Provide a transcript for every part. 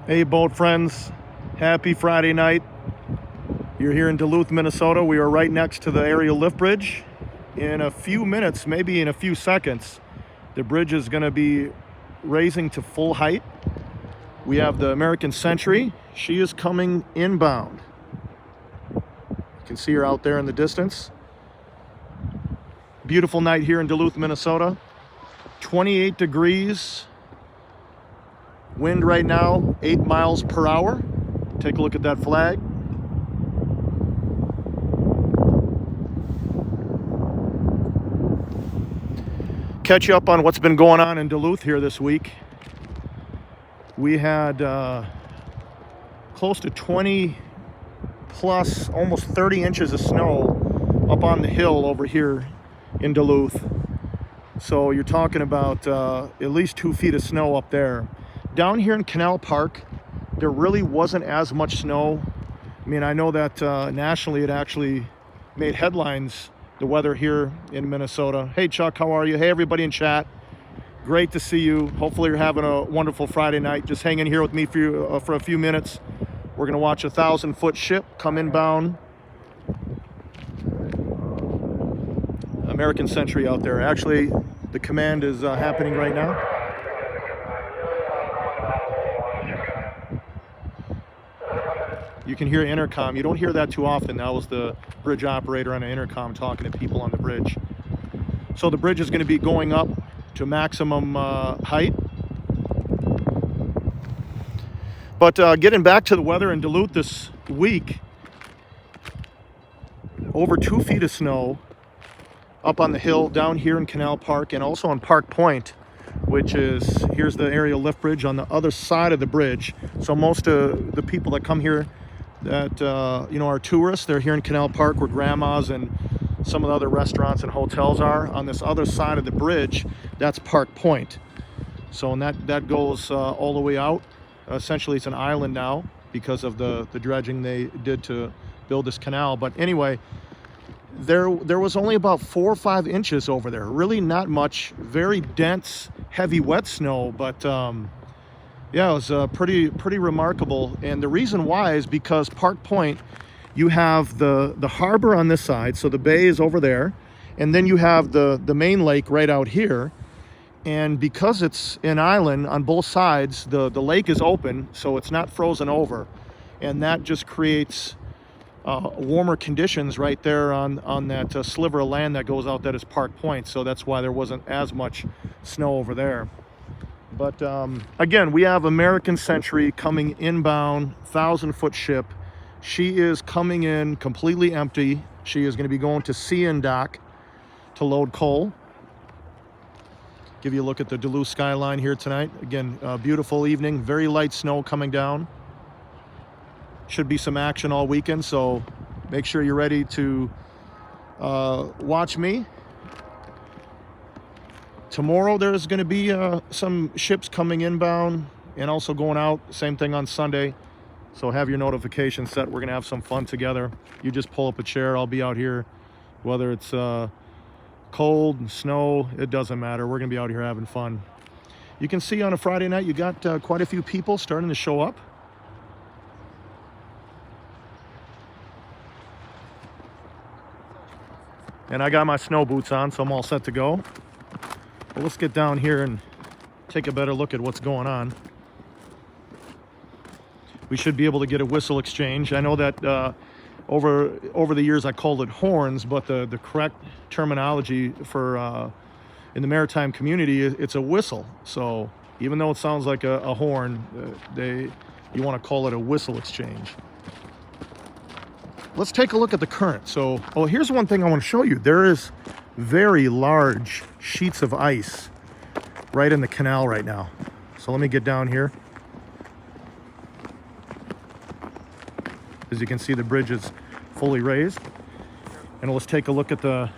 Hey boat friends, happy Friday night. You're here in Duluth, Minnesota. We are right next to the aerial lift bridge. In a few minutes, maybe in a few seconds, the bridge is going to be raising to full height. We have the American Century. She is coming inbound. You can see her out there in the distance. Beautiful night here in Duluth, Minnesota. 28 degrees. Wind right now, 8 miles per hour. Take a look at that flag. Catch you up on what's been going on in Duluth here this week. We had close to 20 plus, almost 30 inches of snow up on the hill over here in Duluth. So you're talking about at least 2 feet of snow up there. Down here in Canal Park, there really wasn't as much snow. I mean, I know that nationally it actually made headlines, the weather here in Minnesota. Hey Chuck, how are you? Hey everybody in chat. Great to see you. Hopefully you're having a wonderful Friday night. Just hang in here with me for a few minutes. We're gonna watch a 1,000-foot ship come inbound. American Century out there. Actually, the command is happening right now. You can hear intercom. You don't hear that too often. That was the bridge operator on an intercom talking to people on the bridge. So the bridge is going to be going up to maximum height. But getting back to the weather in Duluth this week, over 2 feet of snow up on the hill down here in Canal Park and also on Park Point, which is, here's the aerial lift bridge on the other side of the bridge. So most of the people that come here that are tourists, they're here in Canal Park where grandmas and some of the other restaurants and hotels are. On this other side of the bridge, that's Park Point. So and that goes all the way out. Essentially it's an island now because of the dredging they did to build this canal. But anyway, there was only about 4 or 5 inches over there. Really not much. Very dense, heavy, wet snow, but yeah, it was pretty remarkable. And the reason why is because Park Point, you have the harbor on this side, so the bay is over there, and then you have the main lake right out here. And because it's an island on both sides, the lake is open, so it's not frozen over, and that just creates warmer conditions right there on that sliver of land that goes out that is Park Point. So that's why there wasn't as much snow over there. But again, we have American Century coming inbound, 1,000-foot ship. She is coming in completely empty. She is going to be going to CN dock to load coal. Give you a look at the Duluth skyline here tonight. Again, beautiful evening, very light snow coming down. Should be some action all weekend, so make sure you're ready to watch me. Tomorrow there's going to be some ships coming inbound and also going out. Same thing on Sunday. So have your notifications set. We're going to have some fun together. You just pull up a chair. I'll be out here. Whether it's cold and snow, it doesn't matter. We're going to be out here having fun. You can see on a Friday night, you got quite a few people starting to show up. And I got my snow boots on, so I'm all set to go. But let's get down here and take a better look at what's going on. We should be able to get a whistle exchange. I know that over the years I called it horns, but the correct terminology for in the maritime community, it's a whistle. So even though it sounds like a horn, you want to call it a whistle exchange. Let's take a look at the current. So, here's one thing I want to show you. There is very large sheets of ice right in the canal right now. So let me get down here. As you can see, the bridge is fully raised. And let's take a look at the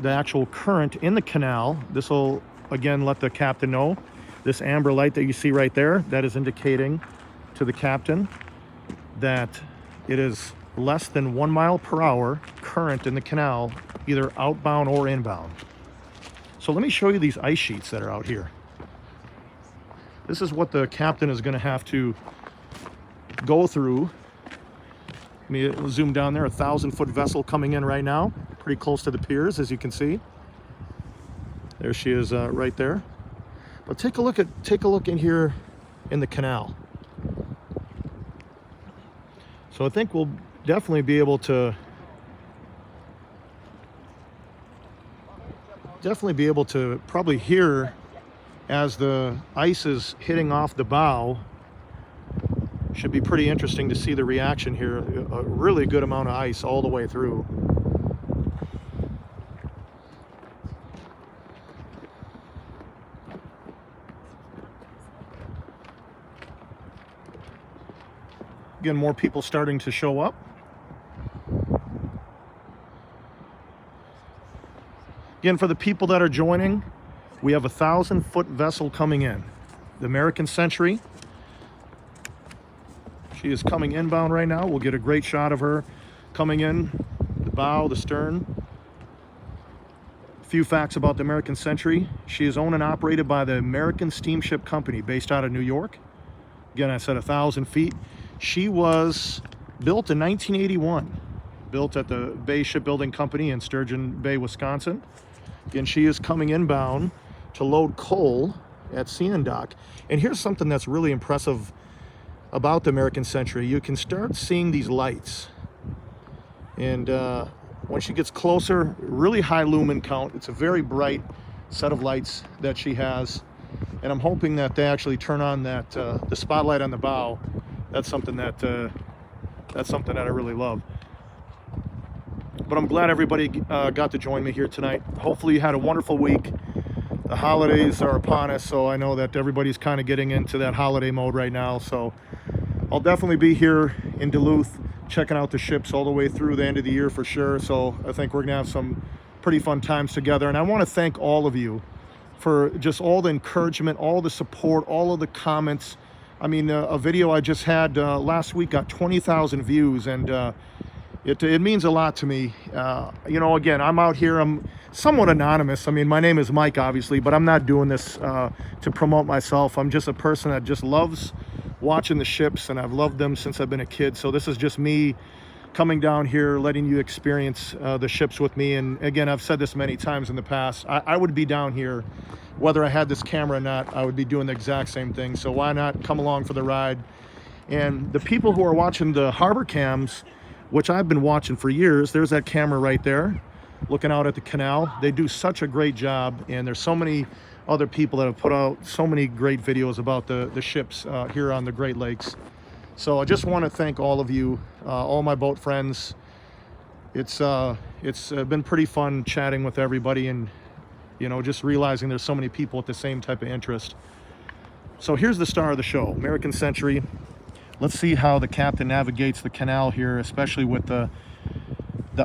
actual current in the canal. This will, again, let the captain know. This amber light that you see right there, that is indicating to the captain that it is less than 1 mile per hour current in the canal, either outbound or inbound. So let me show you these ice sheets that are out here. This is what the captain is going to have to go through. Let me zoom down there. 1,000-foot vessel coming in right now, pretty close to the piers, as you can see. There she is, right there. But take a look in here in the canal. So I think we'll definitely be able to probably hear as the ice is hitting off the bow. Should be pretty interesting to see the reaction here. A really good amount of ice all the way through. Again, more people starting to show up. Again, for the people that are joining, we have a 1,000-foot vessel coming in. The American Century. She is coming inbound right now. We'll get a great shot of her coming in, the bow, the stern. A few facts about the American Century. She is owned and operated by the American Steamship Company based out of New York. Again, I said 1,000 feet. She was built in 1981, built at the Bay Shipbuilding Company in Sturgeon Bay, Wisconsin. Again, she is coming inbound to load coal at Dock. And here's something that's really impressive about the American Century. You can start seeing these lights. And when she gets closer, really high lumen count. It's a very bright set of lights that she has. And I'm hoping that they actually turn on that the spotlight on the bow. That's something that I really love. But I'm glad everybody got to join me here tonight. Hopefully you had a wonderful week. The holidays are upon us, so I know that everybody's kind of getting into that holiday mode right now. So I'll definitely be here in Duluth checking out the ships all the way through the end of the year for sure. So I think we're gonna have some pretty fun times together. And I want to thank all of you for just all the encouragement, all the support, all of the comments. I mean, a video I just had last week got 20,000 views, and it means a lot to me. You know, again, I'm out here, I'm somewhat anonymous. I mean, my name is Mike, obviously, but I'm not doing this to promote myself. I'm just a person that just loves watching the ships, and I've loved them since I've been a kid. So this is just me coming down here, letting you experience the ships with me. And again, I've said this many times in the past, I would be down here whether I had this camera or not. I would be doing the exact same thing. So why not come along for the ride? And the people who are watching the harbor cams, which I've been watching for years, there's that camera right there looking out at the canal. They do such a great job, and there's so many other people that have put out so many great videos about the ships here on the Great Lakes. So I just want to thank all of you, all my boat friends. It's been pretty fun chatting with everybody, and you know, just realizing there's so many people with the same type of interest. So here's the star of the show, American Century. Let's see how the captain navigates the canal here, especially with the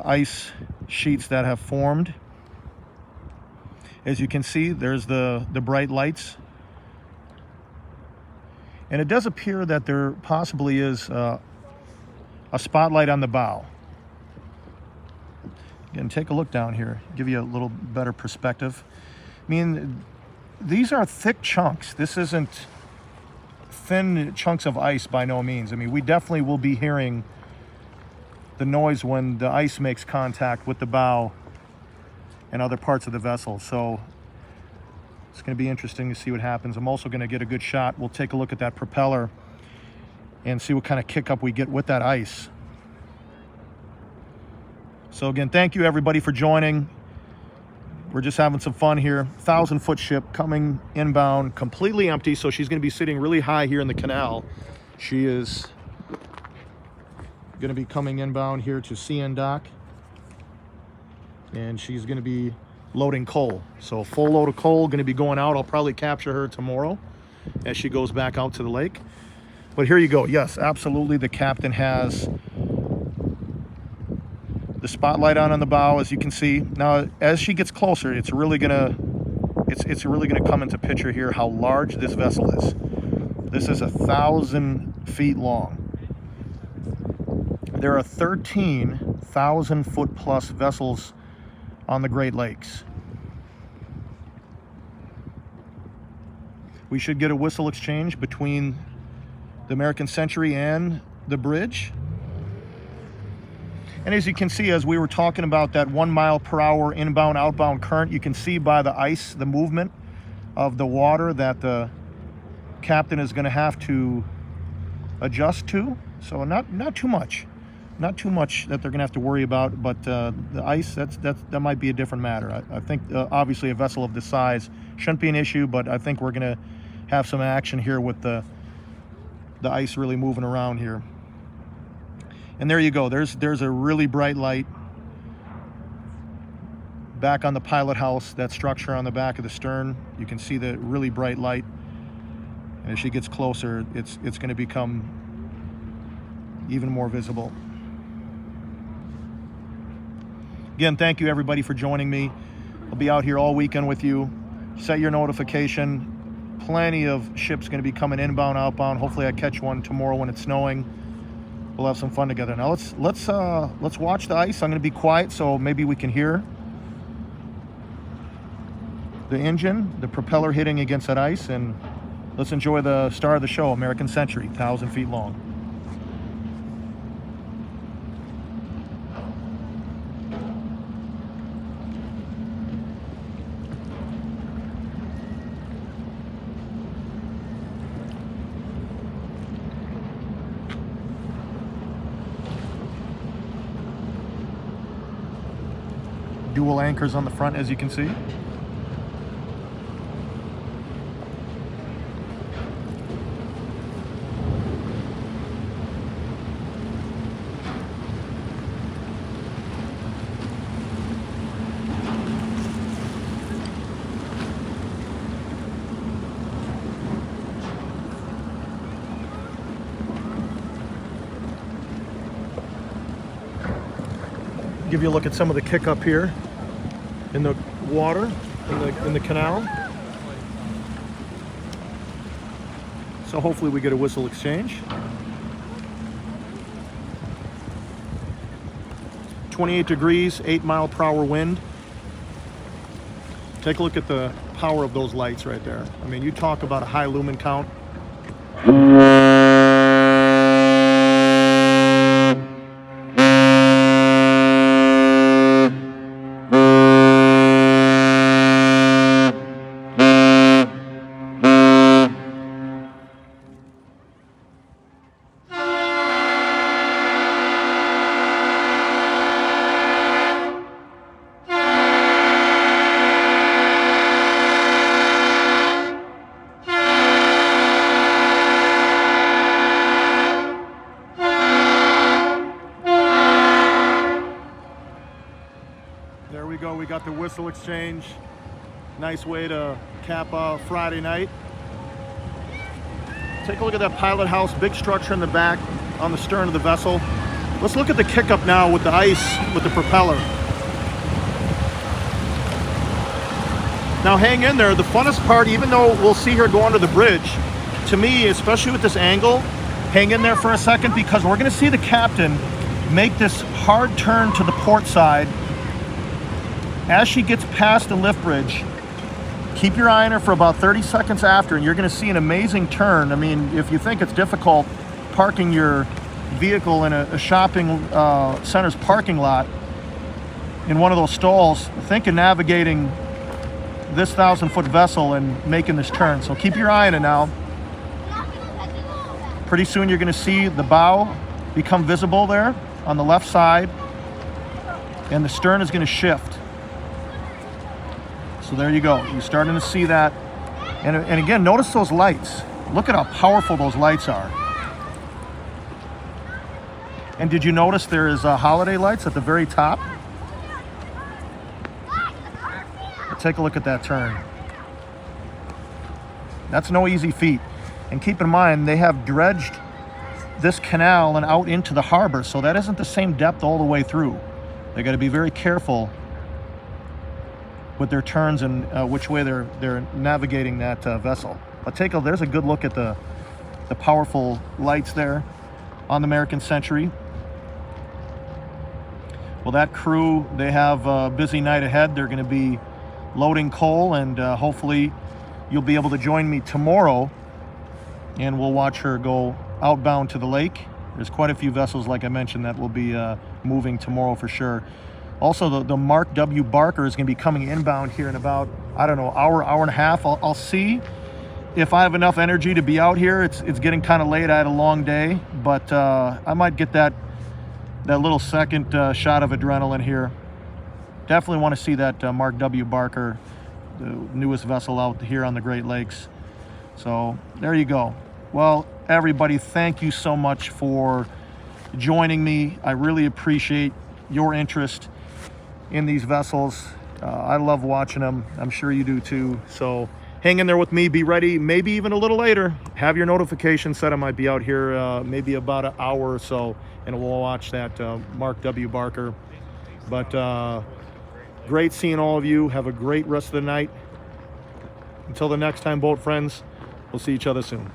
ice sheets that have formed. As you can see, there's the bright lights. And it does appear that there possibly is a spotlight on the bow. Again, take a look down here, give you a little better perspective. I mean, these are thick chunks. This isn't thin chunks of ice by no means. I mean, we definitely will be hearing the noise when the ice makes contact with the bow and other parts of the vessel. So it's going to be interesting to see what happens. I'm also going to get a good shot. We'll take a look at that propeller and see what kind of kick up we get with that ice. So again, thank you everybody for joining. We're just having some fun here. 1,000-foot ship coming inbound, completely empty. So she's going to be sitting really high here in the canal. She is going to be coming inbound here to Dock. And she's going to be loading coal. So full load of coal going to be going out. I'll probably capture her tomorrow as she goes back out to the lake. But here you go. Yes, absolutely. The captain has the spotlight on the bow, as you can see. Now, as she gets closer, it's really gonna come into picture here how large this vessel is. This is 1,000 feet long. There are 13,000-foot plus vessels on the Great Lakes. We should get a whistle exchange between the American Century and the bridge. And as you can see, as we were talking about that 1 mile per hour inbound outbound current, you can see by the ice, the movement of the water, that the captain is going to have to adjust to. So not too much that they're going to have to worry about, but the ice, that might be a different matter. I think obviously a vessel of this size shouldn't be an issue, but I think we're going to have some action here with the ice really moving around here. And there you go, there's a really bright light back on the pilot house, that structure on the back of the stern. You can see the really bright light, and as she gets closer, it's going to become even more visible. Again, thank you everybody for joining me. I'll be out here all weekend with you. Set your notification. Plenty of ships going to be coming inbound, outbound. Hopefully I catch one tomorrow when it's snowing. We'll have some fun together. Now let's watch the ice. I'm going to be quiet so maybe we can hear the engine, the propeller hitting against that ice, and let's enjoy the star of the show, American Century, 1,000 feet long. Dual anchors on the front, as you can see. Give you a look at some of the kick up here in the water, in the canal. So hopefully we get a whistle exchange. 28 degrees, 8 mile per hour wind. Take a look at the power of those lights right there. I mean, you talk about a high lumen count. There we go, we got the whistle exchange. Nice way to cap Friday night. Take a look at that pilot house, big structure in the back on the stern of the vessel. Let's look at the kick up now with the ice, with the propeller. Now hang in there. The funnest part, even though we'll see her go under the bridge, to me, especially with this angle, hang in there for a second, because we're going to see the captain make this hard turn to the port side. As she gets past the lift bridge, keep your eye on her for about 30 seconds after, and you're going to see an amazing turn. I mean, if you think it's difficult parking your vehicle in a shopping center's parking lot in one of those stalls, think of navigating this 1,000-foot vessel and making this turn. So keep your eye on it now. Pretty soon you're going to see the bow become visible there on the left side, and the stern is going to shift. So there you go. You're starting to see that. And again, notice those lights. Look at how powerful those lights are. And did you notice there is holiday lights at the very top? Take a look at that turn. That's no easy feat. And keep in mind, they have dredged this canal and out into the harbor, so that isn't the same depth all the way through. They got to be very careful with their turns and which way they're navigating that vessel. But there's a good look at the powerful lights there on the American Century. Well, that crew, they have a busy night ahead. They're going to be loading coal, and hopefully you'll be able to join me tomorrow, and we'll watch her go outbound to the lake. There's quite a few vessels, like I mentioned, that will be moving tomorrow for sure. Also, the Mark W. Barker is going to be coming inbound here in about, I don't know, hour and a half. I'll see if I have enough energy to be out here. It's getting kind of late. I had a long day, but I might get that little second shot of adrenaline here. Definitely want to see that Mark W. Barker, the newest vessel out here on the Great Lakes. So there you go. Well, everybody, thank you so much for joining me. I really appreciate your interest in these vessels. I love watching them. I'm sure you do too. So hang in there with me. Be ready, maybe even a little later. Have your notifications set. I might be out here maybe about an hour or so, and we'll watch that Mark W. Barker. But great seeing all of you. Have a great rest of the night. Until the next time, boat friends, we'll see each other soon.